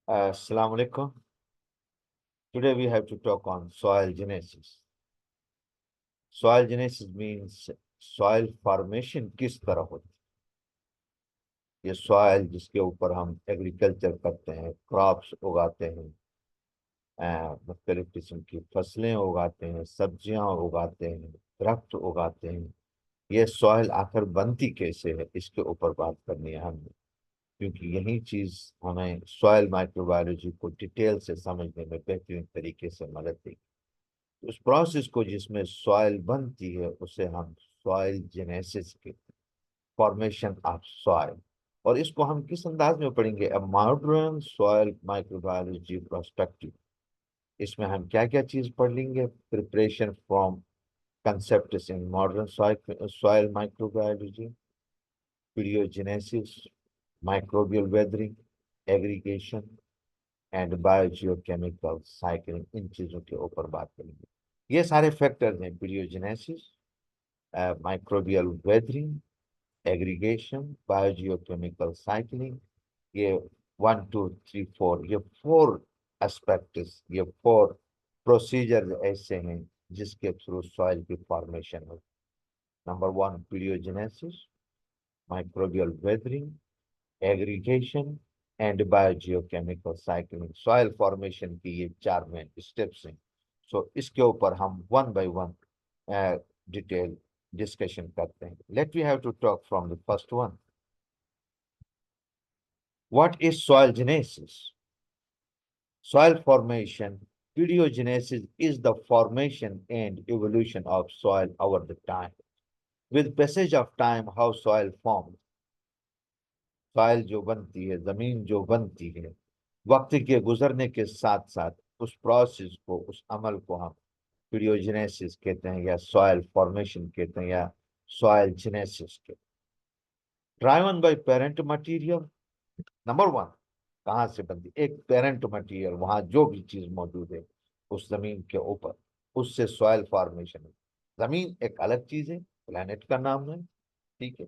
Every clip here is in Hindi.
Assalamu alaikum. Today we have to talk on soil genesis. Soil genesis means soil formation किस तरह होती है। ये सॉइल जिसके ऊपर हम एग्रीकल्चर करते हैं, क्रॉप्स उगाते हैं, मुख्तलिफ किस्म की फसलें उगाते हैं, सब्जियां उगाते हैं, दरख्त उगाते हैं। ये सॉइल आखिर बनती कैसे है, इसके ऊपर बात करनी है हमने, क्योंकि यही चीज हमें सॉइल माइक्रोबायोलॉजी को डिटेल से समझने में बेहतरीन तरीके से मदद देगी। उस प्रोसेस को जिसमें सॉइल बनती है उसे हम सॉइल जेनेसिस के, फॉर्मेशन ऑफ सॉइल। और इसको हम किस अंदाज में पढ़ेंगे? A modern soil microbiology perspective. इसमें हम क्या क्या चीज पढ़ लेंगे? Preparation from concept in modern soil microbiology, pedogenesis, microbial weathering, aggregation and biogeochemical cycling. इन चीजों के ऊपर बात करेंगे। ये सारे फैक्टर्स हैं: pedogenesis, microbial weathering, aggregation, biogeochemical cycling. ये 1 2 3 4, ये 4 एस्पेक्ट्स, ये 4 प्रोसीजर ऐसे हैं जिसके थ्रू सॉइल की फॉर्मेशन हो। Number 1, pedogenesis, microbial weathering, aggregation and biogeochemical cycling. Soil formation की ये 4 मेन स्टेप्स हैं। सो इसके ऊपर हम one by one detail discussion करते हैं। Let we have to talk from the first one. What is soil genesis? Soil formation, pediogenesis is the formation and evolution of soil over the time. With passage of time, how soil forms, soil जो बनती है, जमीन जो बनती है, वक्त के गुजरने के साथ साथ उस प्रोसेस को, उस अमल को हम पीडियोजेनेसिस कहते हैं, या सॉइल फॉर्मेशन कहते हैं, या सॉइल जेनेसिस कहते हैं। Driven by parent material. Number 1, कहाँ से बनती? एक पेरेंट मटेरियल, वहां जो भी चीज मौजूद है उस जमीन के ऊपर, उससे सॉइल फॉर्मेशन है। जमीन एक अलग चीज है, प्लेनेट का नाम है, ठीक है।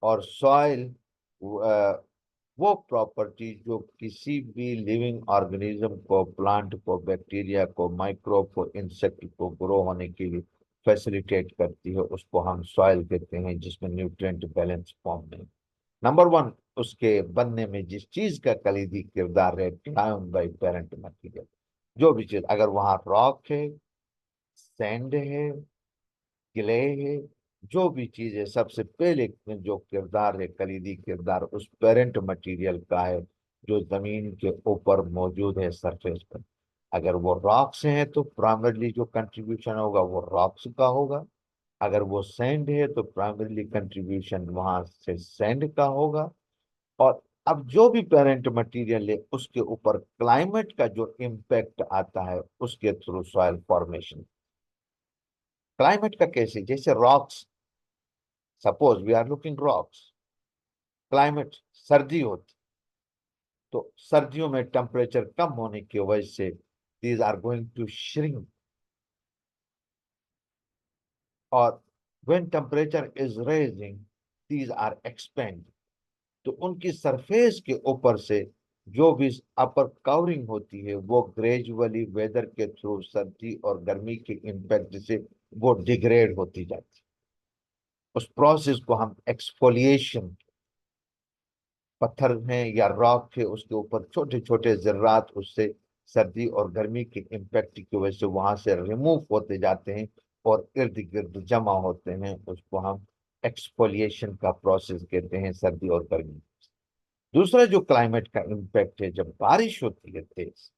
और सॉइल वो प्रॉपर्टी जो किसी भी लिविंग ऑर्गेनिज्म को, प्लांट को, बैक्टीरिया को, माइक्रोब को, इंसेक्ट को ग्रो होने के लिए फैसिलिटेट करती है, उसको हम सॉइल कहते हैं, जिसमें न्यूट्रिएंट बैलेंस फॉर्म में। नंबर 1, उसके बनने में जिस चीज का कलीदी किरदार है, टाइम बाई पेरेंट मटीरियल। जो भी चीज, अगर वहां रॉक है, सैंड है, क्ले है, जो भी चीज है, सबसे पहले जो किरदार है, कलीदी किरदार, उस पेरेंट मटेरियल का है, जो जमीन के ऊपर मौजूद है सरफेस पर। अगर वो रॉक्स हैं तो प्राइमरली जो कंट्रीब्यूशन होगा वो रॉक्स का होगा। अगर वो सैंड है तो प्राइमरली कंट्रीब्यूशन वहां से सैंड का होगा। और अब जो भी पेरेंट मटेरियल है उसके ऊपर क्लाइमेट का जो इम्पैक्ट आता है उसके थ्रू सॉइल फॉर्मेशन। क्लाइमेट का कैसे? जैसे rocks, suppose we are looking rocks, climate सर्दी होती, तो सर्दियों में टेम्परेचर कम होने की वजह से these are going to shrink. और when temperature is rising, these are expand. तो उनकी सरफेस के ऊपर से जो भी अपर कवरिंग होती है वो ग्रेजुअली वेदर के थ्रू, सर्दी और गर्मी के इम्पैक्ट से वो डिग्रेड होती जाती है। उस प्रोसेस को हम एक्सफोलिएशन, पत्थर हैं या रॉक है, उसके ऊपर छोटे छोटे जर्रात उससे सर्दी और गर्मी के इम्पैक्ट की वजह से वहां से रिमूव होते जाते हैं और इर्द गिर्द जमा होते हैं। उसको हम एक्सफोलिएशन का प्रोसेस कहते हैं, सर्दी और गर्मी। दूसरा जो क्लाइमेट का इम्पैक्ट है, जब बारिश होती है तेज,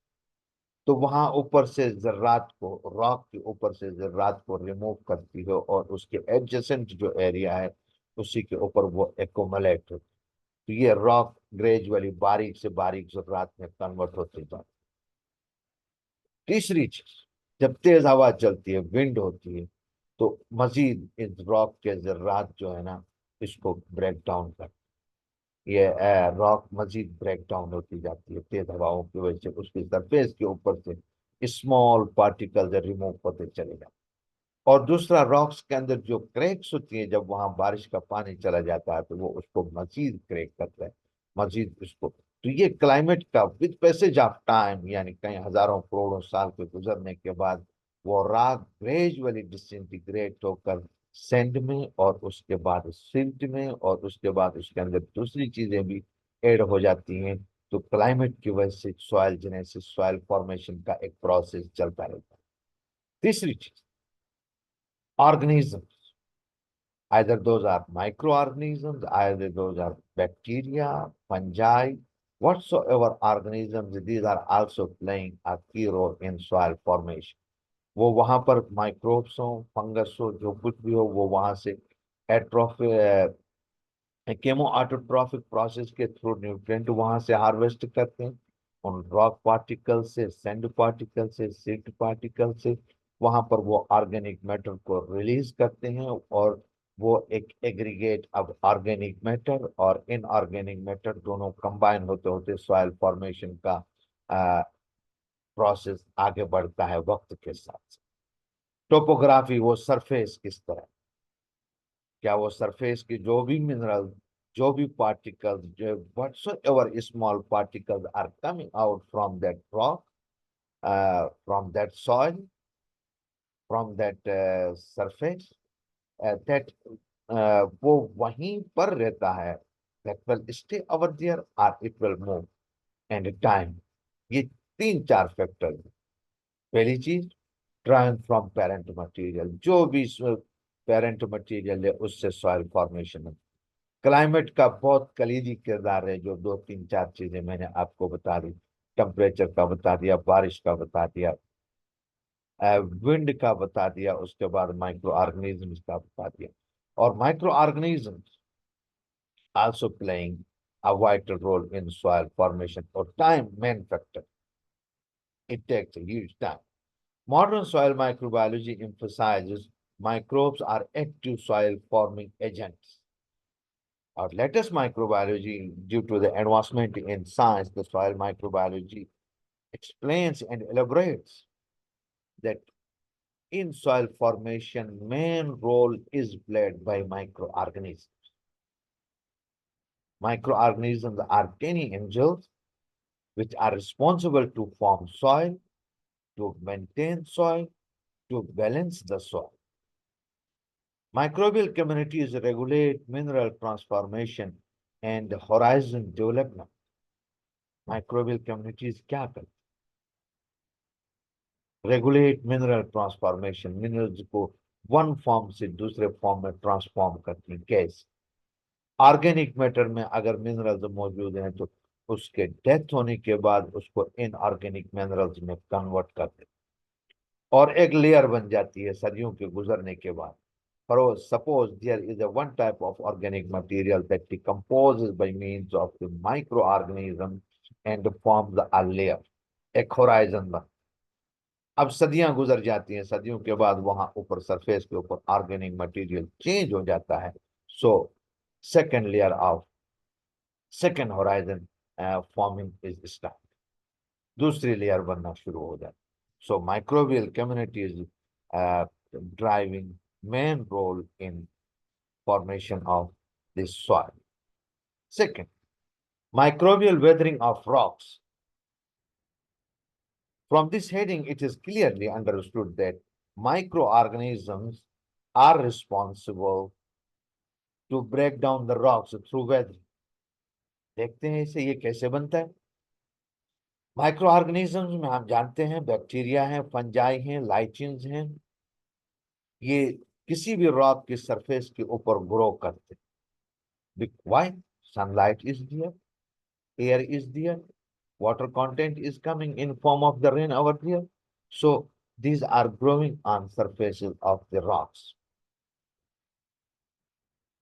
तो वहां ऊपर से जर्रात को, रॉक के ऊपर से जर्रात को रिमूव करती है और उसके एडजेसेंट जो एरिया है उसी के ऊपर वो एकोमलेट होती है। तो ये रॉक ग्रेजुअली बारीक से बारीक जर्रात में कन्वर्ट होते जाते। तीसरी चीज, जब तेज हवा चलती है, विंड होती है, तो मजीद इस रॉक के जर्रात जो है ना, इसको ब्रेक डाउन कर, ये रॉक मजीद ब्रेक डाउन होती जाती है तेज हवाओं की वजह से। उसकी सरफेस के ऊपर से स्मॉल पार्टिकल्स रिमूव होते चले जाते। और दूसरा, रॉक्स के अंदर जो क्रैक्स होती है, जब वहां बारिश का पानी चला जाता है तो वो उसको मजीद क्रैक करता है, मजीद उसको तो ये क्लाइमेट का विद पैसेज ऑफ टाइम, यानी कई हजारों करोड़ों साल के गुजरने के बाद वो रॉक ग्रेजुअली डिसइंटीग्रेट होकर सैंड में और उसके बाद सिल्ट में और उसके बाद उसके अंदर दूसरी चीजें भी ऐड हो जाती हैं। तो क्लाइमेट की वजह से सॉइल जेनेसिस, सॉइल फॉर्मेशन का एक प्रोसेस चलता रहता है। तीसरी चीज, organism, either those are microorganisms, either those are bacteria, fungi, whatsoever organisms, these are also playing a key role in soil formation. वो वहां पर माइक्रोब्स हो, फंगस हो, जो कुछ भी हो, वो वहां से एट्रोफी, केमो ऑटोट्रॉफिक प्रोसेस के थ्रू न्यूट्रिएंट वहां से हार्वेस्ट करते हैं, उन रॉक पार्टिकल से, सैंड पार्टिकल से, सिल्ट पार्टिकल से वहां पर वो ऑर्गेनिक मैटर को रिलीज करते हैं, और वो एक एग्रीगेट अब ऑर्गेनिक मैटर और इनऑर्गेनिक मैटर दोनों कंबाइन होते होते सॉइल फॉर्मेशन का प्रोसेस आगे बढ़ता है वक्त के साथ। टोपोग्राफी, वो सरफेस किस तरह, क्या वो सरफेस की जो भी मिनरल, जो भी पार्टिकल्स, जो whatsoever small particles are coming out from that rock, from that soil, from that surface, that वो वहीं पर रहता है, that will stay over there or it will move and time। ये तीन चार फैक्टर। पहली चीज, ड्राइंग फ्रॉम पेरेंट मटेरियल, जो भी पेरेंट मटेरियल है उससे सॉइल फॉर्मेशन है। क्लाइमेट का बहुत कलीदी किरदार है, जो दो तीन चार चीजें मैंने आपको बता दी, टेम्परेचर का बता दिया, बारिश का बता दिया, विंड का बता दिया, उसके बाद माइक्रो ऑर्गेनिजम्स का बता दिया। और micro organisms also playing a vital role in soil formation or time main factor. It takes a huge time. Modern soil microbiology emphasizes microbes are active soil forming agents. Our latest microbiology, due to the advancement in science, the soil microbiology explains and elaborates that in soil formation, main role is played by microorganisms. Microorganisms are tiny angels which are responsible to form soil, to maintain soil, to balance the soil. Microbial communities regulate mineral transformation and horizon development. Microbial communities क्या करते, रेगुलेट मिनरल ट्रांसफॉर्मेशन, मिनरल्स को वन फॉर्म से दूसरे फॉर्म में ट्रांसफॉर्म करती हैं। कैसे? ऑर्गेनिक मैटर में अगर मिनरल्स मौजूद हैं तो उसके डेथ होने के बाद उसको इनऑर्गेनिक मिनरल्स में कन्वर्ट कर देते और एक लेयर बन जाती है सदियों के गुजरने के बाद। For suppose there is a one type of organic material that decomposes by means of the microorganism and forms a layer, एक horizon बन। अब सदियां गुजर जाती हैं, सदियों के बाद वहां ऊपर सरफेस के ऊपर ऑर्गेनिक मटेरियल चेंज हो जाता है। So second layer of second horizon forming is start, दूसरी लेयर बनना शुरू हो जाती। So microbial communities driving main role in formation of this soil. Second, microbial weathering of rocks. From this heading, it is clearly understood that microorganisms are responsible to break down the rocks through weathering. देखते हैं इसे, ये कैसे बनता है। माइक्रो ऑर्गेनिजम्स में हम जानते हैं बैक्टीरिया हैं, फंजाई हैं, लाइचिन्स हैं। ये किसी भी रॉक की सरफेस के ऊपर ग्रो करते हैं। Why? Sunlight is there, air is there, water content is coming in form of the rain over here, so these are growing on surfaces of the rocks.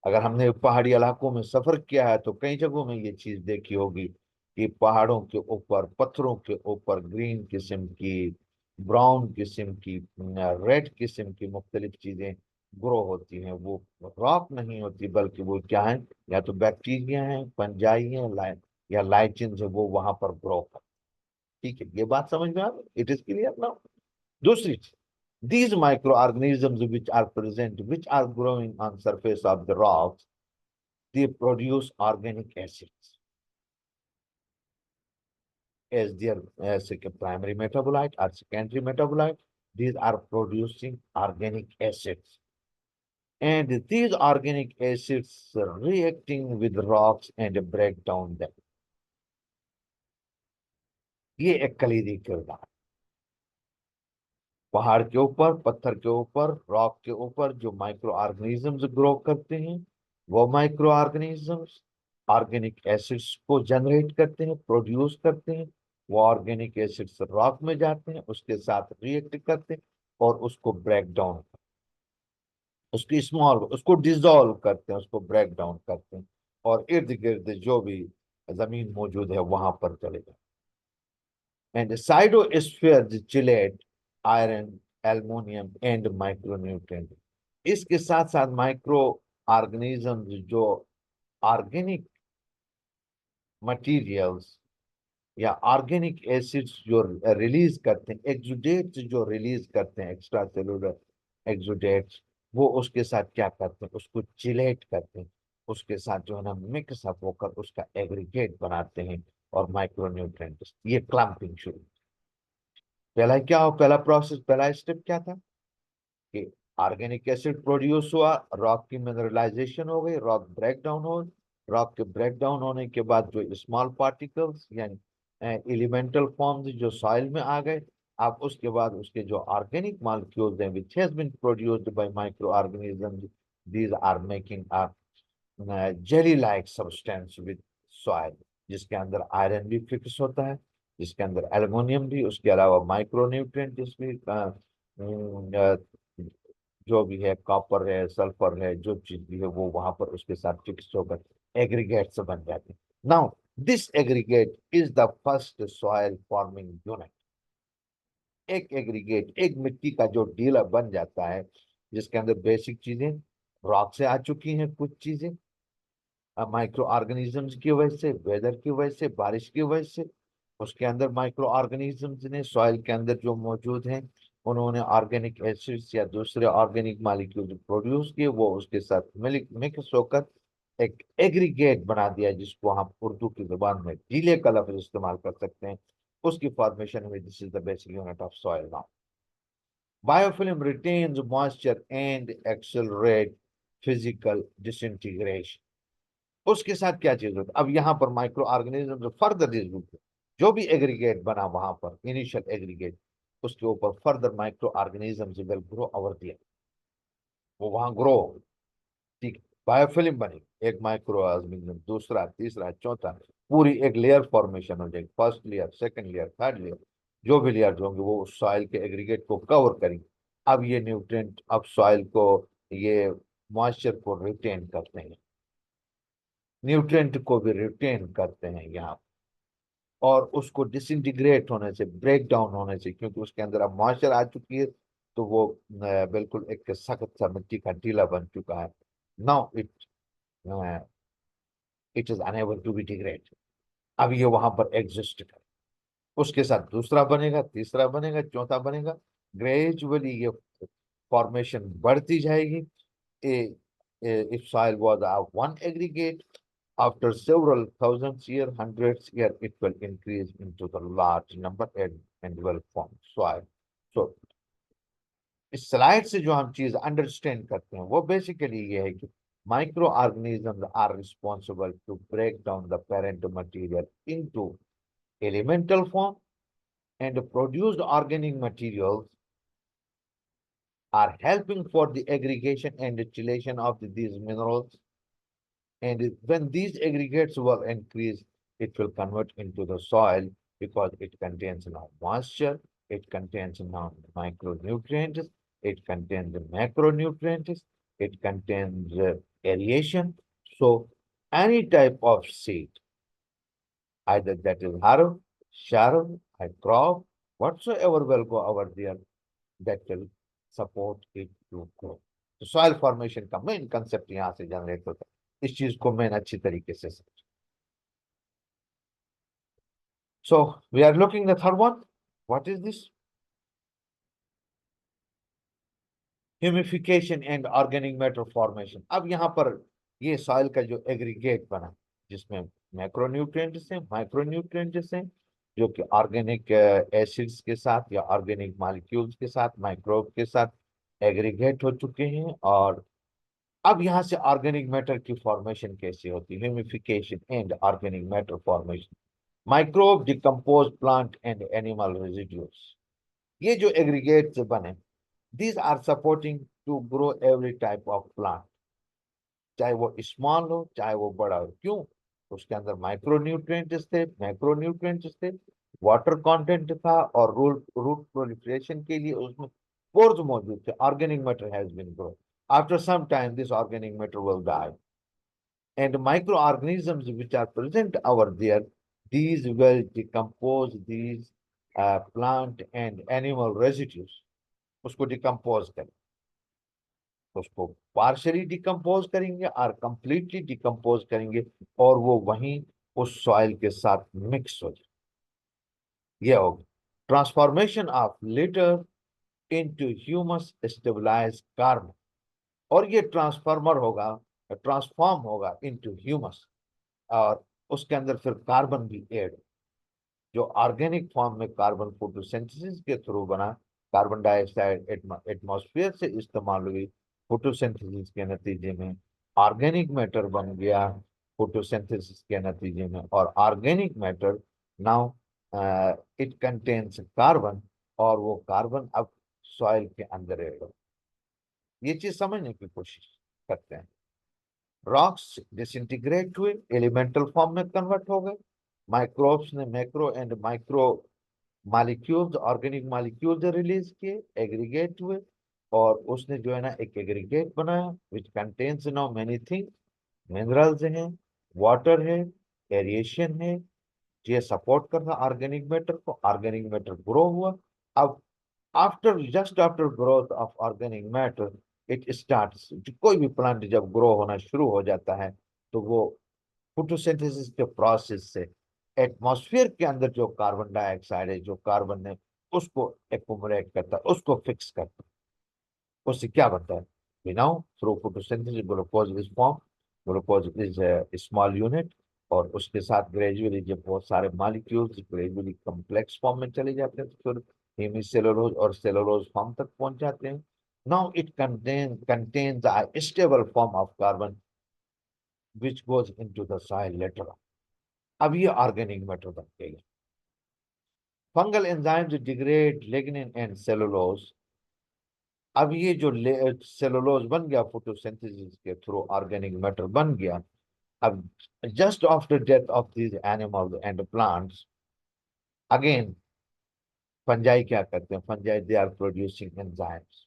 अगर हमने पहाड़ी इलाकों में सफर किया है तो कई जगहों में ये चीज देखी होगी कि पहाड़ों के ऊपर, पत्थरों के ऊपर ग्रीन किस्म की, ब्राउन किस्म की, रेड किस्म की मुख्तलिफ चीजें ग्रो होती हैं। वो रॉक नहीं होती बल्कि वो क्या है, या तो बैक्टीरिया है, फंजाई है, या लाइचिन्स है, वो वहां पर ग्रो कर। ठीक है, ये बात समझ में आ गई? It is clear now. दूसरी चीज, these microorganisms which are present, which are growing on surface of the rocks, they produce organic acids. as a primary metabolite or secondary metabolite. These are producing organic acids. And these organic acids are reacting with rocks and break down them. ये एक कलीदी किरदार, पहाड़ के ऊपर, पत्थर के ऊपर, रॉक के ऊपर जो माइक्रो ऑर्गेनिजम्स ग्रो करते हैं, वो माइक्रो ऑर्गेनिजम्स ऑर्गेनिक एसिड्स को जनरेट करते हैं, प्रोड्यूस करते हैं। वो ऑर्गेनिक एसिड्स रॉक में जाते हैं, उसके साथ रिएक्ट करते हैं और उसको ब्रेक डाउन, उसकी स्मॉल, उसको डिसॉल्व करते हैं, उसको ब्रेक डाउन करते हैं और इर्द गिर्द जो भी जमीन मौजूद है वहां पर चले जाते हैं। And siderophore chelate iron, aluminium and micronutrient. इसके साथ साथ माइक्रो ऑर्गेनिज्म जो ऑर्गेनिक मटेरियल्स या ऑर्गेनिक एसिड्स जो रिलीज करते हैं, एक्सुडेट्स जो रिलीज करते हैं, एक्स्ट्रा सेलुलर एक्सुडेट्स, वो उसके साथ क्या करते हैं, उसको चिलेट करते हैं, उसके साथ जो है ना मिक्स अप होकर उसका एग्रीगेट बनाते हैं और माइक्रोन्यूट्रिएंट्स, ये क्लम्पिंग शुरू। पहला क्या हो, पहला प्रोसेस, पहला स्टेप क्या था कि ऑर्गेनिक एसिड प्रोड्यूस हुआ, रॉक की मिनरलाइजेशन हो गई, रॉक ब्रेक डाउन हो, रॉक के ब्रेक डाउन होने के बाद जो स्मॉल पार्टिकल्स यानी एलिमेंटल फॉर्म्स जो सॉइल में आ गए। अब उसके बाद उसके जो ऑर्गेनिक मॉलिक्यूल्स हैं which has been produced by micro organisms, these are making a jelly like substance with soil, जिसके अंदर आयरन भी फिक्स होता है, जिसके अंदर एल्युमिनियम भी, उसके अलावा माइक्रोन्यूट्रिएंट जिसमें जो भी है, कॉपर है, सल्फर है, जो चीज भी है वो वहां पर उसके साथ फिक्स होकर एग्रीगेट्स बन जाते हैं। Now this aggregate is the first soil forming unit. एक एग्रीगेट, एक मिट्टी का जो ढीला बन जाता है, जिसके अंदर बेसिक चीजें रॉक से आ चुकी हैं, कुछ चीजें माइक्रो ऑर्गेनिजम्स की वजह से, वेदर की वजह से, बारिश की वजह से, उसके अंदर माइक्रो ऑर्गेनिजम्स ने सॉइल के अंदर जो मौजूद हैं, उन्होंने ऑर्गेनिक एसिड्स या दूसरे ऑर्गेनिक मॉलिक्यूल प्रोड्यूस किए, वो उसके साथ मिक्स होकर एक एग्रीगेट बना दिया, जिसको हम उर्दू की जुबान में गीले का लफ्ज इस्तेमाल कर सकते हैं। उसकी फॉर्मेशन में this is the basic unit of soil. Now biofilm retains moisture and accelerate physical disintegration. उसके साथ क्या चीज होती है, अब यहाँ पर माइक्रो ऑर्गेनिज्म जो फर्दर डिस्ट्रीब्यूट, जो भी एग्रीगेट बना वहां पर इनिशियल एग्रीगेट, उसके ऊपर further micro organism will grow over दिया, वो वहां ग्रो, ठीक, बायोफिल्म बनेगी, एक माइक्रो ऑर्गेनिज्म, दूसरा, तीसरा, चौथा, पूरी एक लेयर फॉर्मेशन हो जाएगी, first layer, second layer, third layer, जो भी लेयर होंगे वो सॉइल के एग्रीगेट को कवर करेंगे। अब ये न्यूट्रिएंट अब सॉइल को, ये मॉइस्चर को रिटेन करते हैं, न्यूट्रिएंट को भी रिटेन करते हैं यहाँ, और उसको डिसइंटीग्रेट होने से, ब्रेक डाउन होने से, क्योंकि उसके अंदर अब मॉइस्चर आ चुकी है, तो वो बिल्कुल एक सख्त सा मिट्टी का टीला बन चुका है। Now it is unable to be degrade. अब ये वहां पर एग्जिस्ट कर, उसके साथ दूसरा बनेगा, तीसरा बनेगा, चौथा बनेगा, ग्रेजुअली ये फॉर्मेशन बढ़ती जाएगी। If soil was a one aggregate, after several thousands year, hundreds year, it will increase into the large number and will form soil. So इस स्लाइड से जो हम चीज अंडरस्टैंड करते हैं वो बेसिकली ये है कि micro organisms are responsible to break down the parent material into elemental form, and produced organic materials are helping for the aggregation and distillation of these minerals. And when these aggregates will increase, it will convert into the soil because it contains now moisture, it contains now micronutrients, it contains the macronutrients, it contains aeration. So any type of seed, either that is herb, shrub, a crop, whatsoever will go over there, that will support it to grow. तो सॉइल फॉर्मेशन का मेन कंसेप्ट यहाँ से जनरेट होता है, इस चीज को मेन अच्छी तरीके से समझ। So we are looking the third one, what is this, humification and organic matter formation. अब यहाँ पर ये सॉइल का जो एग्रीगेट बना, जिसमें मैक्रोन्यूट्रिएंट्स हैं, माइक्रोन्यूट्रिएंट्स हैं, जो कि ऑर्गेनिक एसिड्स के साथ या ऑर्गेनिक मॉलिक्यूल्स के साथ, माइक्रोब के साथ एग्रीगेट हो चुके हैं। और अब यहाँ से ऑर्गेनिक मैटर की फॉर्मेशन कैसे होती है, humification and organic matter formation. Microbe decompose plant and animal residues, ये जो एग्रीगेट से बने, these are supporting to grow every type of plant, चाहे वो स्मॉल हो चाहे वो बड़ा हो। क्यों? उसके अंदर माइक्रो न्यूट्रिएंट्स थे, मैक्रो न्यूट्रिएंट्स थे, वाटर कंटेंट था, और रूट रूट प्रोलिफरेशन के लिए उसमें पोर्स मौजूद थे। Organic matter has been grow, after some time this organic matter will die, and microorganisms which are present over there, these will decompose these plant and animal residues, उसको डिकम्पोज करें, उसको पार्शली डिकम्पोज करेंगे और कंप्लीटली डिकम्पोज करेंगे, और वो वहीं उस सॉइल के साथ मिक्स हो जाए। ये होगा transformation of litter into humus stabilise carbon, और ये ट्रांसफॉर्म होगा इनटू ह्यूमस, और उसके अंदर फिर कार्बन भी ऐड, जो ऑर्गेनिक फॉर्म में कार्बन फोटोसिंथेसिस के थ्रू बना, कार्बन डाइऑक्साइड एटमॉस्फेयर से इस्तेमाल हुई फोटोसिंथेसिस के नतीजे में ऑर्गेनिक मैटर बन गया फोटोसिंथेसिस के नतीजे में। और organic matter now it contains carbon, और वो कार्बन अब सॉइल के अंदर ऐड हो। ये चीज समझने की कोशिश करते हैं। रॉक्स डिसइंटीग्रेट हुए, एलिमेंटल फॉर्म में कन्वर्ट हो गए, माइक्रोब्स ने macro and micro molecules, organic molecules release किए, एग्रीगेट हुए, और उसने जो है ना एक एग्रीगेट बनाया which contains now many thing, minerals हैं, वाटर है, एरिएशन है, ये सपोर्ट कर रहा ऑर्गेनिक मैटर को। ऑर्गेनिक मैटर ग्रो हुआ। अब just after growth of organic matter it starts, कोई भी प्लांट जब ग्रो होना शुरू हो जाता है तो वो फोटोसिंथेसिस के प्रोसेस से एटमॉस्फेयर के अंदर जो कार्बन डाइऑक्साइड है, जो कार्बन है, उसको एक्युमुलेट करता है, उसको फिक्स करता है। उससे क्या बनता है? We know through photosynthesis glucose is form, glucose is small unit, और उसके साथ ग्रेजुअली जब बहुत सारे मॉलिक्यूल्स ग्रेजुअली कॉम्प्लेक्स फॉर्म में चले जाते हैं तो फिर हेमीसेलुलोज और सेलुलोज फॉर्म तक पहुंच जाते हैं। Now it contains a stable form of carbon which goes into the soil later on. अब ये ऑर्गेनिक मैटर बन गया। Fungal enzymes degrade lignin and cellulose, अब ये जो सेलुलोज बन गया फोटोसिंथेसिस के थ्रू ऑर्गेनिक मैटर बन गया। अब just after death of these animals and plants, again fungi क्या करते हैं? Fungi they are producing enzymes.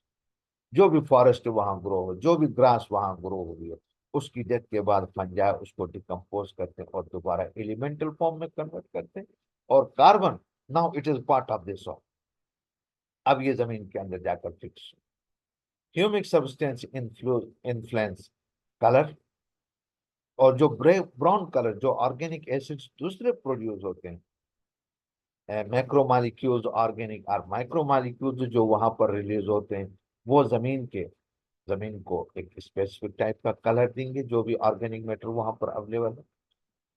जो भी फॉरेस्ट वहां ग्रो हो, जो भी ग्रास वहां ग्रो हुई है, उसकी डेथ के बाद फंजाई उसको डिकम्पोज करते हैं और दोबारा एलिमेंटल फॉर्म में कन्वर्ट करते हैं, और carbon now it is part of this soil, अब ये जमीन के अंदर जाकर fix. Humic substance influence colour, और जो ब्राउन कलर जो ऑर्गेनिक एसिड्स दूसरे प्रोड्यूस होते हैं, मैक्रोमालिक्यूल्स ऑर्गेनिक और माइक्रोमालिक्यूल्स जो वहां पर रिलीज होते हैं, वो जमीन को एक स्पेसिफिक टाइप का कलर देंगे, जो भी ऑर्गेनिक मैटर वहां पर अवेलेबल है।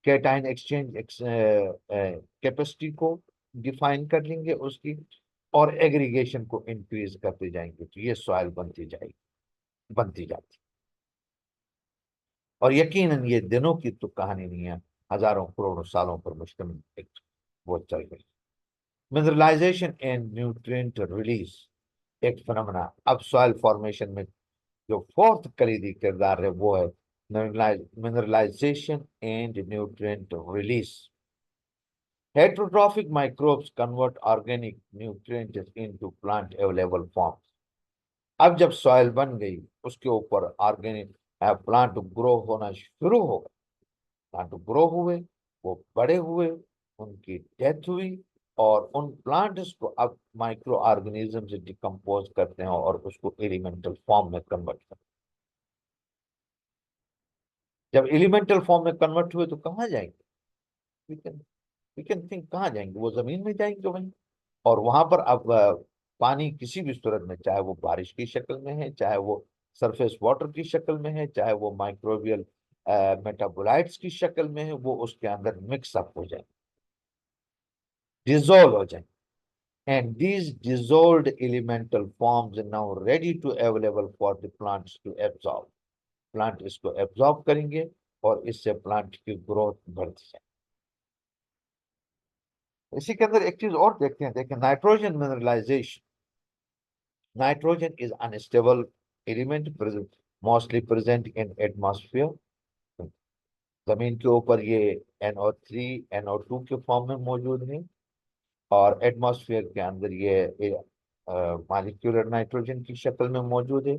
कैटाइन एक्सचेंज कैपेसिटी को डिफाइन कर लेंगे उसकी, और एग्रीगेशन को इंक्रीज करते जाएंगे, तो ये सॉइल बनती जाती। और यकीनन ये दिनों की तो कहानी नहीं है, हजारों करोड़ों सालों पर मुश्तमिल एक वो चल गई। मिनरलाइजेशन एंड न्यूट्रिएंट रिलीज एक फिनोमेना। अब सॉइल फॉर्मेशन में जो फोर्थ कलीदी किरदार है वो है mineralization and nutrient release. Heterotrophic microbes convert organic nutrients into plant available form. अब जब सॉइल बन गई, उसके ऊपर ऑर्गेनिक प्लांट ग्रो होना शुरू हो गए, प्लांट ग्रो हुए, वो बड़े हुए, उनकी डेथ हुई, और उन प्लांट्स को अब माइक्रो ऑर्गेनिज्म से डिकम्पोज करते हैं और उसको एलिमेंटल फॉर्म में कन्वर्ट करते हैं। जब एलिमेंटल फॉर्म में कन्वर्ट हुए तो कहाँ जाएंगे? We can we can think, कहाँ जाएंगे? वो जमीन में जाएंगे वहीं, और वहां पर अब पानी किसी भी सूरत में, चाहे वो बारिश की शक्ल में है, चाहे वो सरफेस वाटर की शक्ल में है, चाहे वो माइक्रोबियल मेटाबोलाइट्स की शक्ल में है, वो उसके अंदर मिक्सअप हो जाए। डिजोल्व हो जाएंगे, and these dissolved elemental forms are now ready to available for the plants to absorb. Plant इसको एब्जॉर्ब करेंगे और इससे प्लांट की ग्रोथ बढ़ती है। इसी के अंदर एक चीज और देखते हैं, देखें nitrogen mineralization. Nitrogen is unstable element mostly present in atmosphere. जमीन के ऊपर ये NO3 NO2 के फॉर्म में मौजूद है और एटमॉस्फेयर के अंदर ये मॉलिक्यूलर नाइट्रोजन की शक्ल में मौजूद है।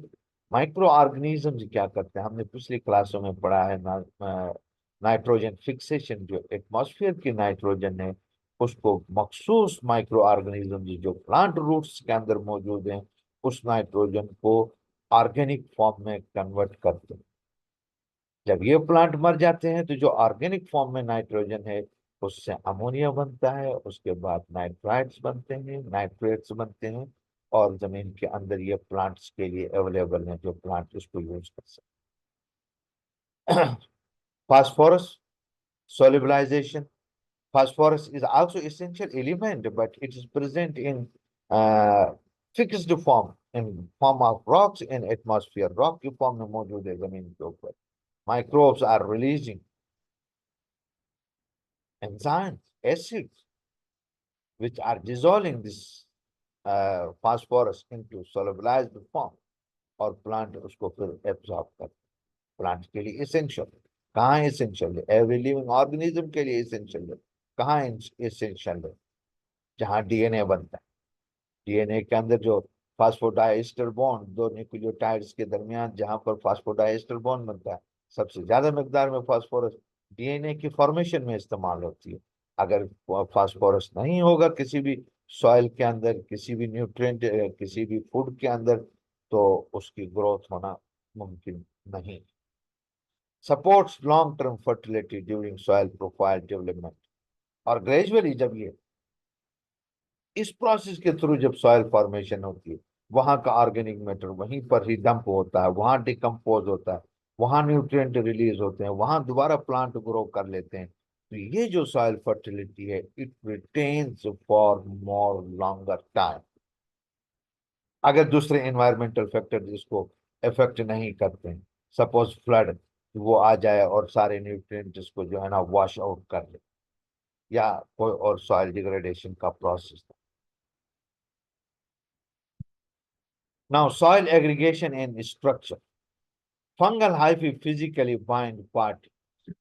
माइक्रो ऑर्गेनिजम्स क्या करते हैं, हमने पिछली क्लासों में पढ़ा है नाइट्रोजन फिक्सेशन। जो एटमॉस्फेयर की नाइट्रोजन है उसको मखसूस माइक्रो ऑर्गेनिजम्स जो प्लांट रूट्स के अंदर मौजूद हैं उस नाइट्रोजन को ऑर्गेनिक फॉर्म में कन्वर्ट करते हैं। जब ये प्लांट मर जाते हैं तो जो ऑर्गेनिक फॉर्म में नाइट्रोजन है उससे अमोनिया बनता है, उसके बाद नाइट्राइट्स बनते हैं, नाइट्रेट्स बनते हैं और जमीन के अंदर ये प्लांट्स के लिए अवेलेबल है जो प्लांट इसको यूज कर सकते। Phosphorus solubilization. Phosphorus is also essential element, but it is present in fixed form in form of rocks in atmosphere. Rock की form में मौजूद है जमीन के ऊपर। Microbes are releasing enzymes, acids, which are dissolving this phosphorus into solubilized form और प्लांट उसको फिर एब्जॉर्ब कर। प्लांट के लिए इसेंशियल। कहाँ इसेंशियल है? एवरी लिविंग ऑर्गेनिज्म के लिए इसेंशियल है। कहाँ इसेंशियल है? जहाँ डीएनए बनता है। डीएनए के अंदर जो फास्फोडाइस्टर बॉन्ड दो न्यूक्लियोटाइड्स के दरमियान जहां पर फास्फोडाइस्टर बॉन्ड बनता है सबसे ज्यादा मिकदार में फास्फोरस डीएनए की फॉर्मेशन में इस्तेमाल होती है। अगर फास्फोरस नहीं होगा किसी भी सॉइल के अंदर, किसी भी न्यूट्रिएंट, किसी भी फूड के अंदर, तो उसकी ग्रोथ होना मुमकिन नहीं। Supports long term fertility during soil profile development. और ग्रेजुअली जब ये इस प्रोसेस के थ्रू जब सॉइल फॉर्मेशन होती है वहां का ऑर्गेनिक मैटर वहीं पर ही डंप होता है, वहां डिकम्पोज होता है, वहां न्यूट्रिएंट रिलीज होते हैं, वहां दोबारा प्लांट ग्रो कर लेते हैं। तो ये जो सॉइल फर्टिलिटी है it retains for more longer time. अगर दूसरे एनवायरमेंटल फैक्टर इसको इफेक्ट नहीं करते हैं, सपोज फ्लड वो आ जाए और सारे न्यूट्रिएंट इसको जो है ना वॉश आउट कर ले, या कोई और सॉइल डिग्रेडेशन का process. Now, soil aggregation and structure. Fungal hyphae physically bind part.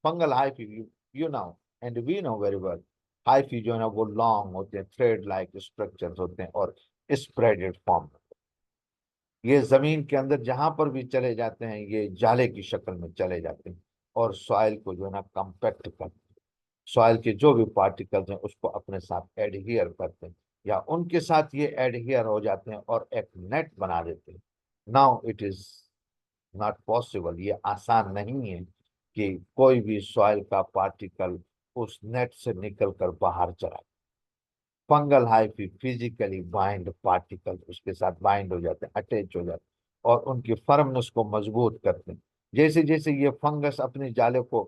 Fungal hyphae, you know, and we know very well. Hyphae जो है ना वो long होते हैं, thread like structures होते हैं और spreaded form। ये जमीन के अंदर जहां पर भी चले जाते हैं ये जाले की शक्ल में चले जाते हैं और सॉइल को जो है ना कंपैक्ट करते हैं। सॉइल के जो भी पार्टिकल्स हैं उसको अपने साथ एडहियर करते हैं या उनके साथ ये एडहियर हो जाते हैं और एक नेट बना देते हैं। Now it is not possible, ये आसान नहीं है कि कोई भी सॉइल का पार्टिकल उस नेट से निकल कर बाहर चला। Fungal hyphae physically bind particle उसके साथ बाइंड हो जाते हैं, अटैच हो जाते हैं और उनकी फर्मनेस को मजबूत करते हैं। जैसे जैसे ये फंगस अपने जाले को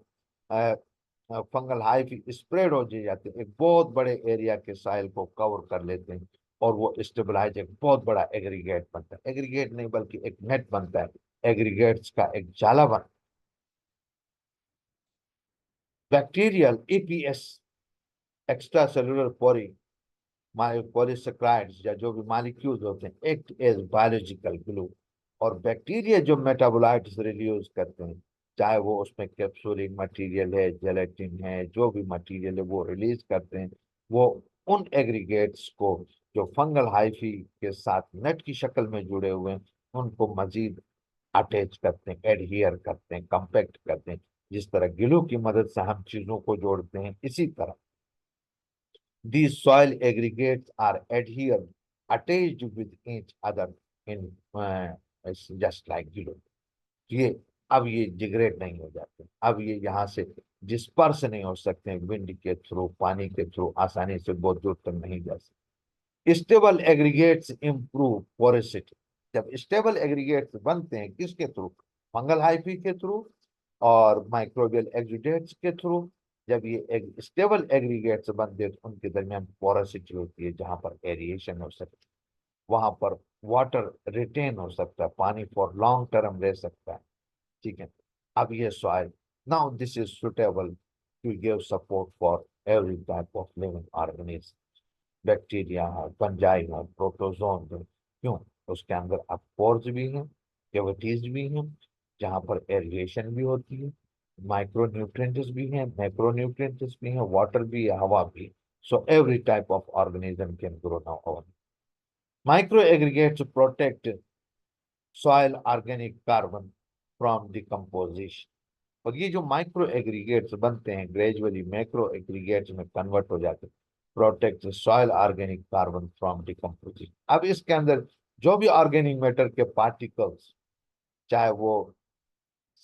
फंगल हाइफी स्प्रेड हो जाते हैं, एक बहुत बड़े एरिया के सॉइल को कवर कर लेते हैं और वो स्टेबलाइज एक बहुत बड़ा एग्रीगेट बनता है। एग्रीगेट नहीं बल्कि एक नेट बनता है, एग्रीगेट्स का एक जाला बनता है। बैक्टीरियल ईपीएस एक्स्ट्रा सेलुलर पोरी पॉलीसेक्राइड्स या जो भी मॉलिक्यूल्स होते हैं एक्ट एज बायोलॉजिकल ग्लू। और बैक्टीरिया जो मेटाबोलाइट्स रिलीज करते हैं चाहे वो उसमें कैप्सूलिंग मटेरियल है, जेलेटिन है, जो भी मटेरियल है वो रिलीज करते हैं। वो उन एग्रीगेट्स को जो फंगल हाइफी के साथ नेट की शक्ल में जुड़े हुए हैं उनको मजीद अटैच करते हैं, एडहियर करते हैं, कंपैक्ट करते हैं। जिस तरह ग्लू की मदद से हम चीजों को जोड़ते हैं इसी तरह these soil aggregates are adhered, attached with each other in it's just like glue. ये अब ये डिग्रेड नहीं हो जाते, अब ये यहाँ से डिस्पर्स नहीं हो सकते, विंड के थ्रू, पानी के थ्रू आसानी से बहुत दूर तक नहीं जा सकते। Stable aggregates improve porosity. जब स्टेबल एग्रीगेट्स बनते हैं किसके थ्रू? फंगल हाइफी के थ्रू और माइक्रोबियल एक्सुडेट्स के थ्रू। जब ये स्टेबल एग्रीगेट्स बनते हैं तो उनके दरमियान पोरोसिटी होती है, जहां पर एरिएशन हो सकती है, वहां पर वाटर रिटेन हो सकता है, पानी फॉर लॉन्ग टर्म रह सकता है। ठीक है। अब ये soil, now this is suitable to give support for every type of living organism, bacteria है, फंजाई है, प्रोटोजोन है। क्यों? उसके अंदर अब पोर्स भी हैं, कैविटीज भी हैं, जहां पर एरिएशन भी होती है, माइक्रो न्यूट्रिएंट्स भी हैं, मैक्रो न्यूट्रिएंट्स भी हैं, वाटर भी है, हवा भी। So every type of organism can grow now over. Micro aggregates protect soil organic carbon from decomposition. और ये जो माइक्रो एग्रीगेट्स बनते हैं ग्रेजुअली मैक्रो एग्रीगेट्स में कन्वर्ट हो जाते हैं, protect soil organic carbon from decomposition. अब इसके अंदर जो भी ऑर्गेनिक मैटर के पार्टिकल्स, चाहे वो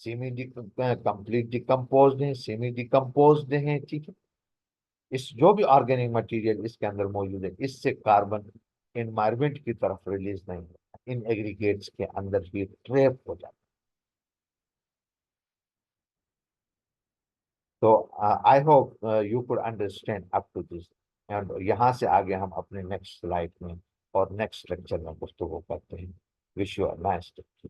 सेमी कंप्लीट डिकम्पोज्ड हैं, सेमी डिकम्पोज्ड हैं, ठीक है, इस जो भी ऑर्गेनिक मटेरियल इसके अंदर मौजूद है, इससे कार्बन एनवायरमेंट की तरफ रिलीज नहीं होता, इन एग्रीगेट्स के अंदर ही ट्रैप हो जाता है। तो I hope you could understand up to this, and यहाँ से आगे हम अपने नेक्स्ट स्लाइड में और नेक्स्ट लेक्चर में गुफ्तगू करते हैं। Wish you a nice day.